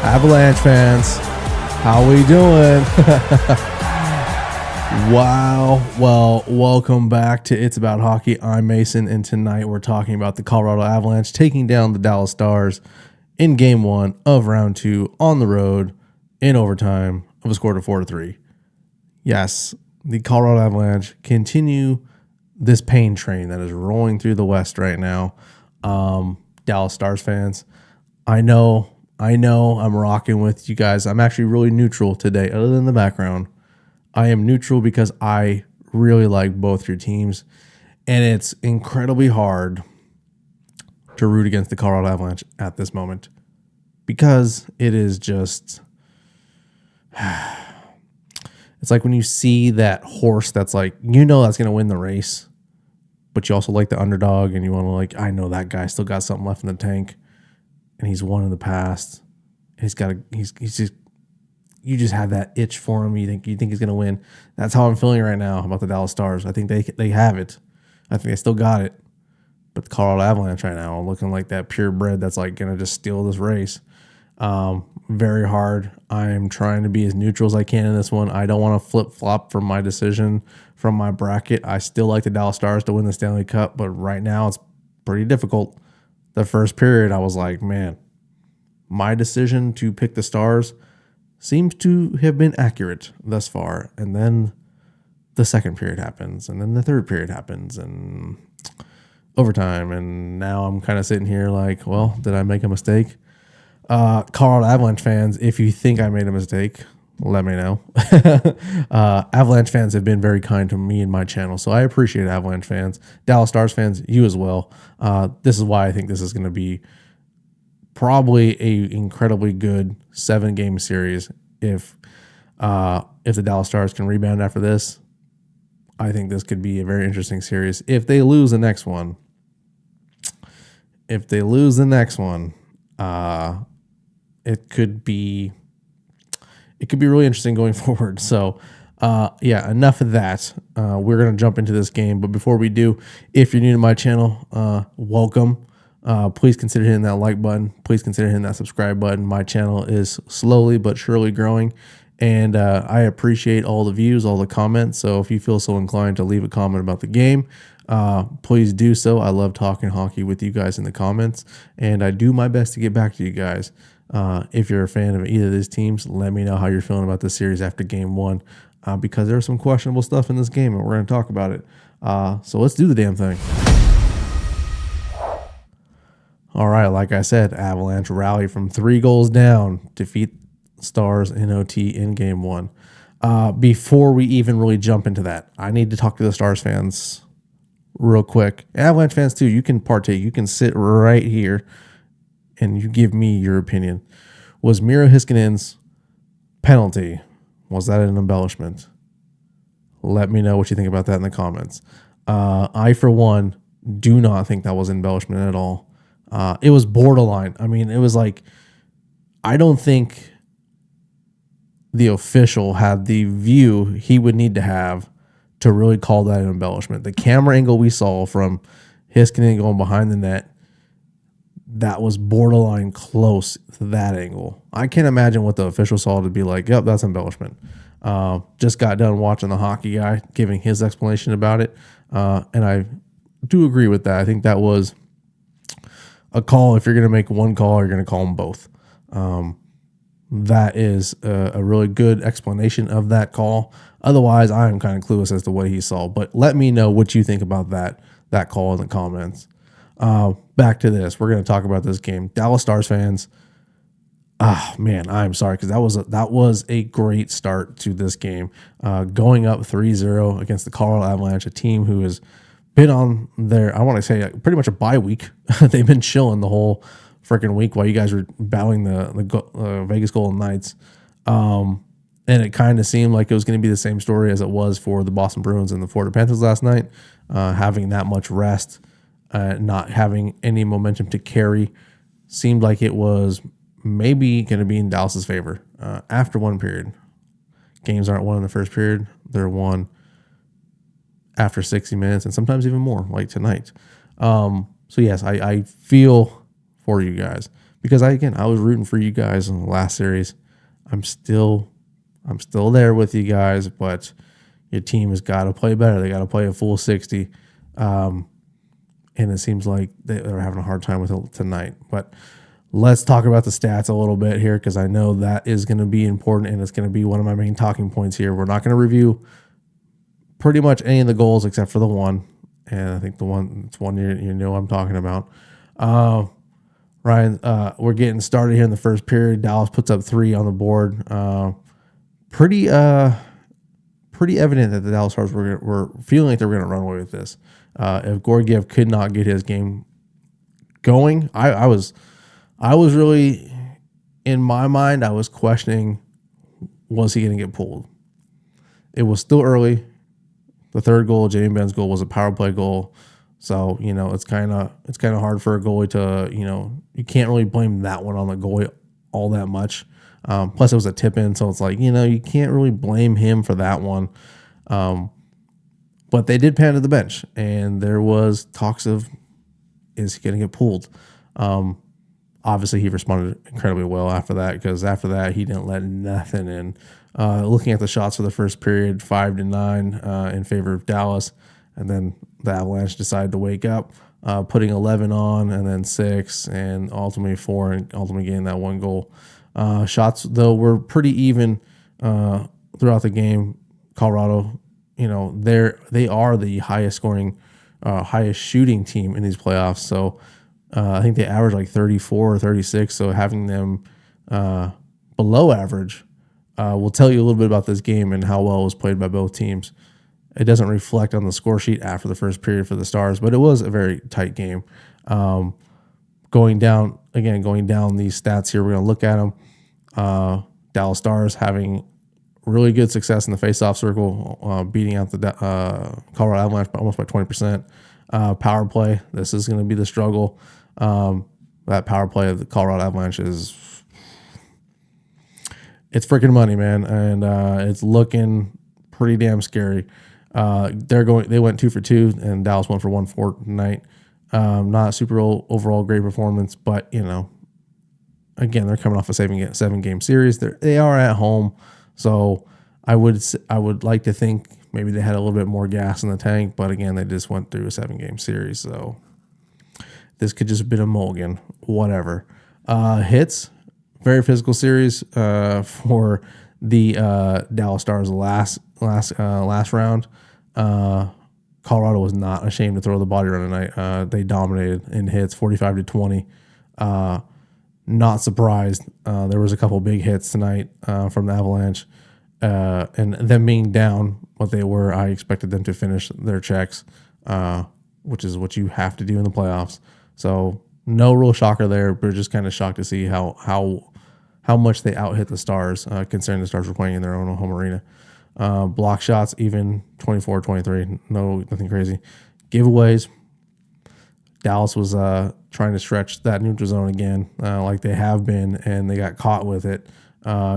Avalanche fans, how we doing? Wow. Well, welcome back to It's About Hockey. I'm Mason, and tonight we're talking about the Colorado Avalanche taking down the Dalles Stars in Game 1 of Round 2 on the road in overtime of a score of 4-3. Yes, the Colorado Avalanche continue this pain train that is rolling through the West right now. Dalles Stars fans, I know I'm rocking with you guys. I'm actually really neutral today, other than the background. I am neutral because I really like both your teams, and it's incredibly hard to root against the Colorado Avalanche at this moment because it is just... It's like when you see that horse that's like, that's going to win the race, but you also like the underdog and you want to I know that guy still got something left in the tank and he's won in the past. He's just, you just have that itch for him. You think he's going to win. That's how I'm feeling right now about the Dalles Stars. I think they have it. I think they still got it. But the Colorado Avalanche right now are looking like that purebred that's like going to just steal this race. Very hard. I'm trying to be as neutral as I can in this one. I don't want to flip-flop from my decision from my bracket. I still like the Dalles Stars to win the Stanley Cup, but right now it's pretty difficult. The first period, I was like, man, my decision to pick the Stars seems to have been accurate thus far. And then the second period happens, and then the third period happens, and overtime. And now I'm kind of sitting here like, well, did I make a mistake? Colorado Avalanche fans, if you think I made a mistake, let me know. Avalanche fans have been very kind to me and my channel, so I appreciate Avalanche fans. Dalles Stars fans, you as well. This is why I think this is going to be probably a incredibly good 7-game series. If the Dalles Stars can rebound after this, I think this could be a very interesting series. If they lose the next one, it could be really interesting going forward. So, enough of that. We're going to jump into this game. But before we do, if you're new to my channel, welcome. Please consider hitting that like button. Please consider hitting that subscribe button. My channel is slowly but surely growing, and I appreciate all the views, all the comments. So if you feel so inclined to leave a comment about the game, please do so. I love talking hockey with you guys in the comments, and I do my best to get back to you guys. If you're a fan of either of these teams, let me know how you're feeling about this series after Game 1, because there's some questionable stuff in this game, and we're going to talk about it. So let's do the damn thing. All right, like I said, Avalanche rally from 3 goals down, defeat Stars in OT in Game 1. Before we even really jump into that, I need to talk to the Stars fans real quick. Avalanche fans too, you can partake. You can sit right here and you give me your opinion. Was Miro Hiskinen's penalty, was that an embellishment? Let me know what you think about that in the comments. I, for one, do not think that was embellishment at all. It was borderline. I mean, it was like, I don't think the official had the view he would need to have to really call that an embellishment. The camera angle we saw from Hiskinen going behind the net, that was borderline close to that angle. I can't imagine what the official saw to be like, yep, that's embellishment. Just got done watching the hockey guy giving his explanation about it, and I do agree with that. I think that was a call. If you're going to make one call, you're going to call them both. That is a really good explanation of that call. Otherwise, I am kind of clueless as to what he saw. But let me know what you think about that call in the comments. Back to this. We're going to talk about this game. Dalles Stars fans, man, I'm sorry, because that was a great start to this game. Going up 3-0 against the Colorado Avalanche, a team who has been on their, I want to say, pretty much a bye week. They've been chilling the whole freaking week while you guys were battling the Vegas Golden Knights. And it kind of seemed like it was going to be the same story as it was for the Boston Bruins and the Florida Panthers last night, having that much rest, not having any momentum to carry. Seemed like it was maybe going to be in Dallas's favor after one period. Games aren't won in the first period. They're won after 60 minutes and sometimes even more, like tonight. So, yes, I feel for you guys because I was rooting for you guys in the last series. I'm still there with you guys, but your team has got to play better. They got to play a full 60. And it seems like they're having a hard time with it tonight. But let's talk about the stats a little bit here, because I know that is going to be important, and it's going to be one of my main talking points here. We're not going to review pretty much any of the goals except for the one, and I think it's one you know I'm talking about. Ryan, we're getting started here in the first period. Dallas puts up 3 on the board. Pretty evident that the Dalles Stars were feeling like they were going to run away with this. If Georgiev could not get his game going, I was really, in my mind, I was questioning, was he going to get pulled? It was still early. The third goal, Jamie Benn's goal, was a power play goal. So, it's kind of hard for a goalie to, you can't really blame that one on the goalie all that much. Plus, it was a tip in, so it's like, you can't really blame him for that one. But they did pan to the bench, and there was talks of, is he going to get pulled? Obviously, he responded incredibly well after that, because after that, he didn't let nothing in. Looking at the shots for the first period, 5-9 in favor of Dallas, and then the Avalanche decided to wake up, putting 11 on, and then 6, and ultimately 4, and ultimately getting that one goal. Shots, though, were pretty even throughout the game. Colorado, they are the highest scoring, highest shooting team in these playoffs. So I think they average like 34 or 36. So having them below average will tell you a little bit about this game and how well it was played by both teams. It doesn't reflect on the score sheet after the first period for the Stars, but it was a very tight game. Going down these stats here, we're going to look at them. Dalles Stars having really good success in the face-off circle, beating out the Colorado Avalanche almost by 20%. Power play, this is going to be the struggle. That power play of the Colorado Avalanche it's freaking money, man, and it's looking pretty damn scary. They went 2 for 2, and Dallas went for 1 for tonight. Not super overall great performance, but again, they're coming off a 7-game series. They are at home, so I would like to think maybe they had a little bit more gas in the tank, but again, they just went through a 7-game series, so this could just have been a mulligan, whatever. Hits, very physical series for the Dalles Stars last round. Colorado was not ashamed to throw the body around tonight. They dominated in hits, 45-20. Not surprised. There was a couple big hits tonight from the Avalanche, and them being down what they were, I expected them to finish their checks, which is what you have to do in the playoffs. So no real shocker there, but just kind of shocked to see how much they out hit the Stars, considering the Stars were playing in their own home arena. Block shots, even 24-23, nothing crazy. Giveaways, Dallas was trying to stretch that neutral zone again, like they have been, and they got caught with it,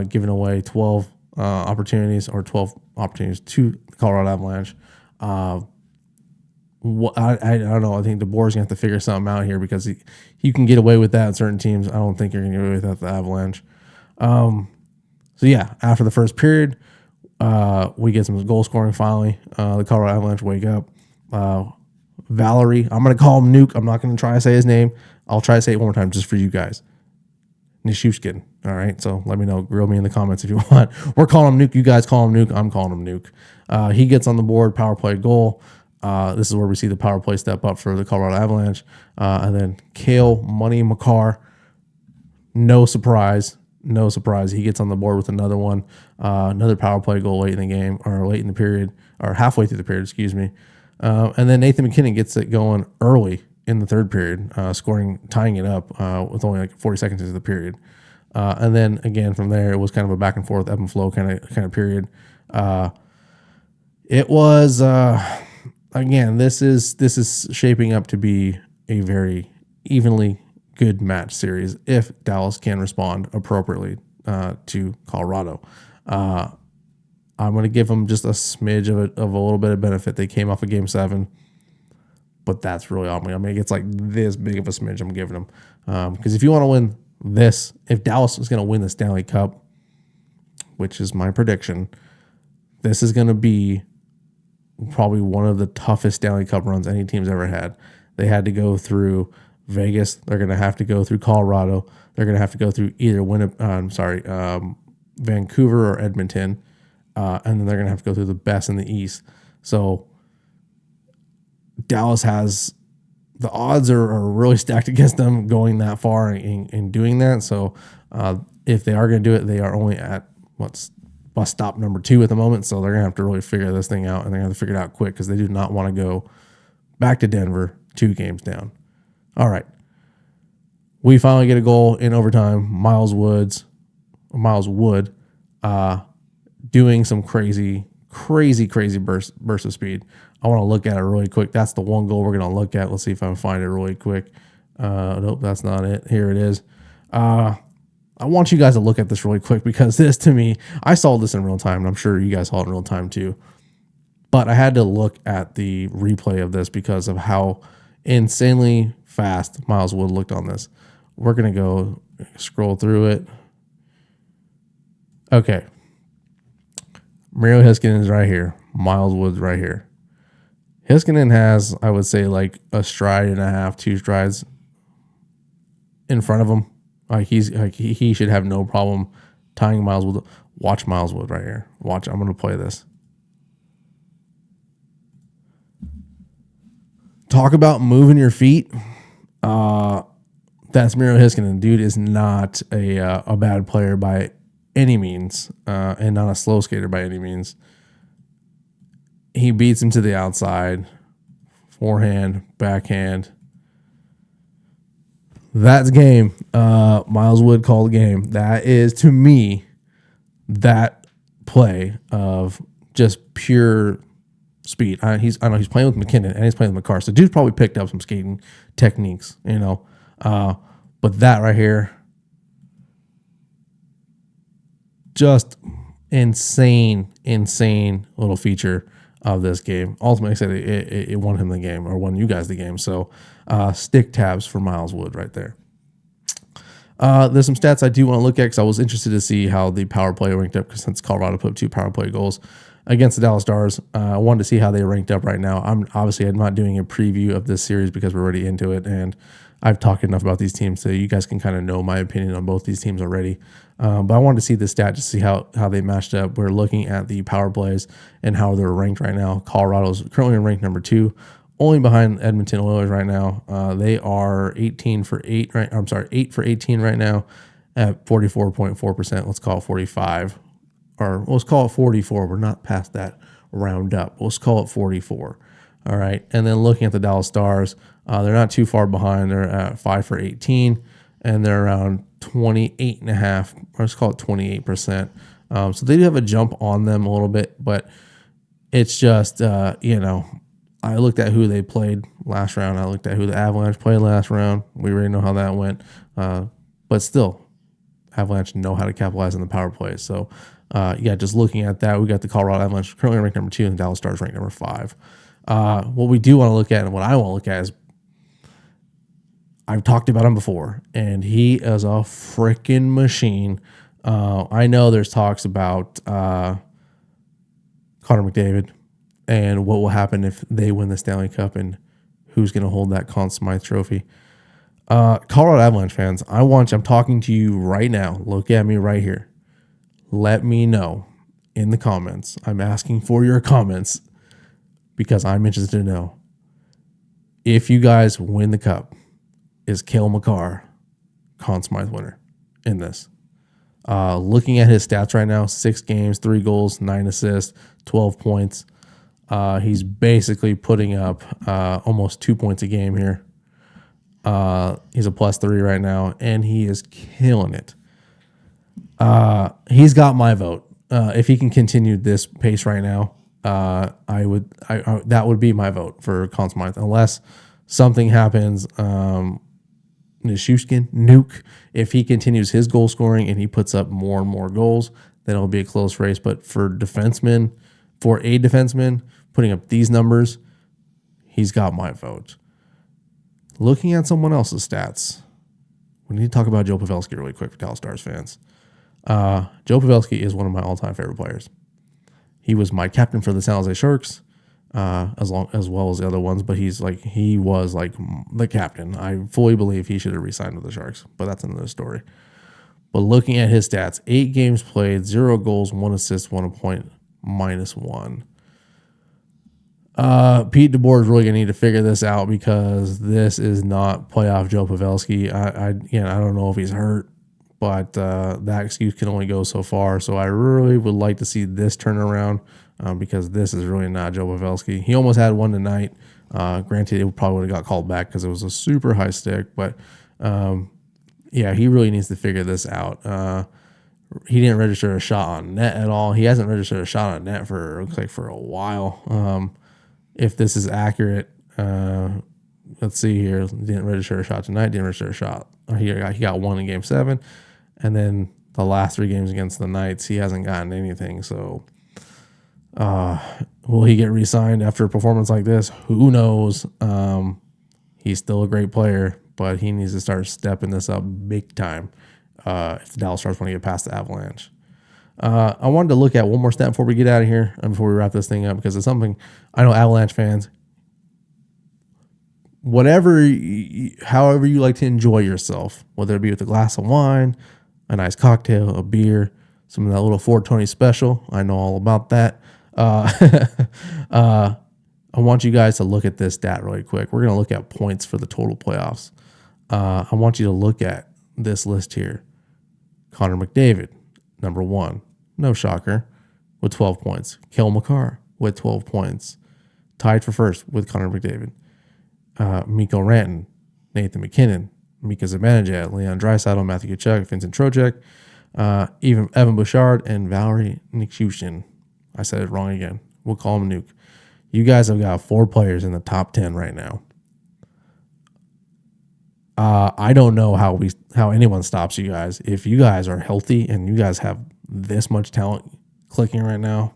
giving away 12 opportunities to the Colorado Avalanche. I don't know. I think DeBoer's going to have to figure something out here, because he can get away with that in certain teams. I don't think you're going to get away with that at the Avalanche. So, yeah, after the first period, we get some goal scoring finally. The Colorado Avalanche wake up. Valerie, I'm going to call him Nuke. I'm not going to try to say his name. I'll try to say it one more time just for you guys. Nishushkin. All right, so let me know. Grill me in the comments if you want. We're calling him Nuke. You guys call him Nuke. I'm calling him Nuke. He gets on the board, power play goal. This is where we see the power play step up for the Colorado Avalanche. And then Cale Makar, no surprise. He gets on the board with another one. Another power play goal late in the game, or late in the period, or halfway through the period, excuse me. And then Nathan McKinnon gets it going early in the third period, tying it up with only like 40 seconds into the period. And then again from there, it was kind of a back and forth, ebb and flow kind of period. It was again, this is shaping up to be a very evenly good match series if Dallas can respond appropriately to Colorado. I'm going to give them just a smidge of a little bit of benefit. They came off of Game 7, but that's really all me. I mean, it's like this big of a smidge I'm giving them. Because if you want to win if Dallas is going to win the Stanley Cup, which is my prediction, this is going to be probably one of the toughest Stanley Cup runs any team's ever had. They had to go through Vegas. They're going to have to go through Colorado. They're going to have to go through either Vancouver or Edmonton, and then they're going to have to go through the best in the East. So Dallas has the odds are really stacked against them going that far and doing that. So if they are going to do it, they are only at bus stop number 2 at the moment. So they're going to have to really figure this thing out, and they're going to have to figure it out quick because they do not want to go back to Denver 2 games down. All right. We finally get a goal in overtime. Miles Wood doing some crazy burst of speed. I want to look at it really quick. That's the one goal we're going to look at. Let's see if I can find it really quick. Nope, that's not it. Here it is. I want you guys to look at this really quick because this, to me, I saw this in real time, and I'm sure you guys saw it in real time too. But I had to look at the replay of this because of how insanely fast Miles Wood looked on this. We're going to go scroll through it. Okay. Miro Heiskanen is right here. Miles Wood's right here. Heiskanen has, I would say, like a stride and a half, 2 strides in front of him. He should have no problem tying Miles Wood. Watch Miles Wood right here. Watch. I'm going to play this. Talk about moving your feet. That's Miro Heiskanen. Dude is not a bad player by any means, and not a slow skater by any means. He beats him to the outside. Forehand, backhand. That's game. Miles Wood called game. That is, to me, that play of just pure speed. I know he's playing with McKinnon and he's playing with Makar. So dude's probably picked up some skating techniques, But that right here, just insane little feature of this game. Ultimately, I said it won him the game, or won you guys the game. So stick tabs for Miles Wood right there. There's some stats I do want to look at because I was interested to see how the power play ranked up, because since Colorado put up 2 power play goals against the Dalles Stars, I wanted to see how they ranked up right now. I'm not doing a preview of this series because we're already into it, and I've talked enough about these teams so you guys can kind of know my opinion on both these teams already. But I wanted to see the stat just to see how they matched up. We're looking at the power plays and how they're ranked right now. Colorado's currently ranked number 2, only behind Edmonton Oilers right now. They are 8 for 18 right now at 44.4%. Let's call it 45, or let's call it 44. We're not past that round up. Let's call it 44. All right. And then looking at the Dalles Stars, they're not too far behind. They're at 5 for 18, and they're around 28.5, or let's call it 28%. So they do have a jump on them a little bit, but it's just, I looked at who they played last round. I looked at who the Avalanche played last round. We already know how that went. But still, Avalanche know how to capitalize on the power play. So, just looking at that, we got the Colorado Avalanche currently ranked number 2 and the Dalles Stars ranked number 5. What we do want to look at, and what I want to look at, is I've talked about him before, and he is a freaking machine. I know there's talks about Connor McDavid and what will happen if they win the Stanley Cup and who's going to hold that Conn Smythe trophy. Colorado Avalanche fans, I'm talking to you right now. Look at me right here. Let me know in the comments. I'm asking for your comments because I'm interested to know if you guys win the cup. Is Cale Makar Conn Smythe winner in this? Looking at his stats right now, 6 games, 3 goals, 9 assists, 12 points. He's basically putting up almost 2 points a game here. He's a +3 right now, and he is killing it. He's got my vote. If he can continue this pace right now, that would be my vote for Conn Smythe, unless something happens. Nichushkin, Nuke, if he continues his goal scoring and he puts up more and more goals, then it'll be a close race. But for a defenseman putting up these numbers, he's got my vote. Looking at someone else's stats, we need to talk about Joe Pavelski really quick for Dalles Stars fans. Joe Pavelski is one of my all-time favorite players. He was my captain for the San Jose Sharks, as well as the other ones, but he was like the captain. I fully believe he should have re-signed with the Sharks, but that's another story. But looking at his stats, 8 games played, 0 goals, 1 assist, 1 point, -1. Pete DeBoer is really going to need to figure this out because this is not playoff Joe Pavelski. I don't know if he's hurt, but that excuse can only go so far. So I really would like to see this turn around because this is really not Joe Pavelski. He almost had one tonight. Granted, it probably would have got called back because it was a super high stick, but yeah, he really needs to figure this out. He didn't register a shot on net at all. He hasn't registered a shot on net for a while. If this is accurate, let's see here. Didn't register a shot tonight. Didn't register a shot. He got one in Game 7, and then the last 3 games against the Knights, he hasn't gotten anything. So, will he get re-signed after a performance like this? Who knows? He's still a great player, but he needs to start stepping this up big time if the Dalles Stars want to get past the Avalanche. I wanted to look at one more stat before we get out of here and before we wrap this thing up because it's something I know Avalanche fans, however you like to enjoy yourself, whether it be with a glass of wine, a nice cocktail, a beer, some of that little 420 special. I know all about that. I want you guys to look at this stat really quick. We're going to look at points for the total playoffs. I want you to look at this list here. Connor McDavid, number 1. No shocker, with 12 points. Cale Makar with 12 points. Tied for first with Connor McDavid. Mikko Rantanen, Nathan McKinnon, Mika Zibanejad, Leon Draisaitl, Matthew Tkachuk, Vincent Trocheck, even Evan Bouchard, and Valerie Nichushkin. I said it wrong again. We'll call him Nuke. You guys have got 4 players in the top 10 right now. I don't know how anyone stops you guys. If you guys are healthy and you guys have this much talent clicking right now,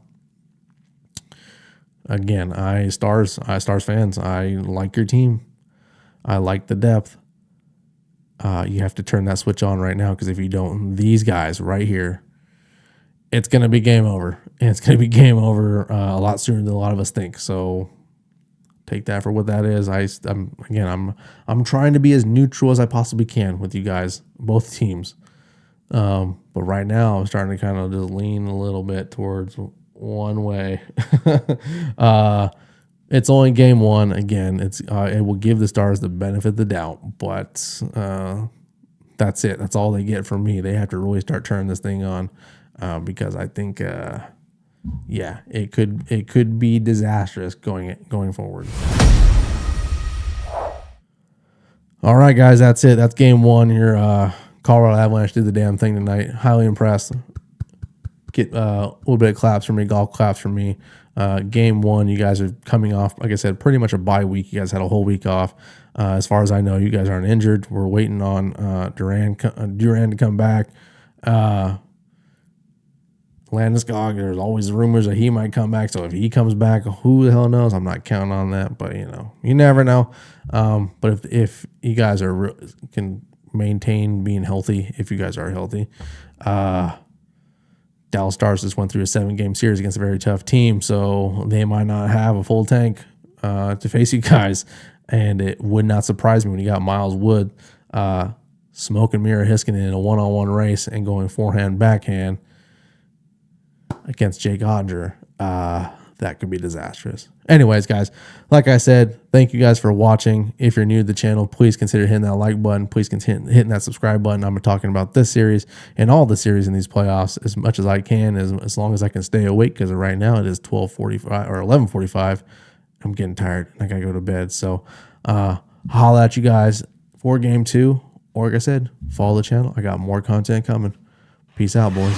again, Stars fans, I like your team. I like the depth. You have to turn that switch on right now because if you don't, these guys right here, it's going to be game over. And it's going to be game over a lot sooner than a lot of us think. So take that for what that is. I'm trying to be as neutral as I possibly can with you guys, both teams. But right now I'm starting to kind of just lean a little bit towards one way. It's only game 1. Again, it will give the Stars the benefit of the doubt, but that's it. That's all they get from me. They have to really start turning this thing on because I think it could be disastrous going forward. All right, guys, that's it. That's game 1 here. Colorado Avalanche did the damn thing tonight. Highly impressed. Get a little bit of claps from me, golf claps from me. Game 1, you guys are coming off, like I said, pretty much a bye week. You guys had a whole week off. As far as I know, you guys aren't injured. We're waiting on Duran to come back. Landeskog, there's always rumors that he might come back. So if he comes back, who the hell knows? I'm not counting on that, but you never know. But if you guys can maintain being healthy, if you guys are healthy, Dalles Stars just went through a 7-game series against a very tough team, so they might not have a full tank to face you guys. And it would not surprise me when you got Miles Wood smoking Mira Heiskanen in a one-on-one race and going forehand, backhand against Jake Odger. That could be disastrous. Anyways, guys, like I said, thank you guys for watching. If you're new to the channel, please consider hitting that like button. Please consider hitting that subscribe button. I'm talking about this series and all the series in these playoffs as much as I can, as long as I can stay awake, because right now it is 12:45 or 11:45. I'm getting tired. I got to go to bed. So holla at you guys for game 2. Or like I said, follow the channel. I got more content coming. Peace out, boys.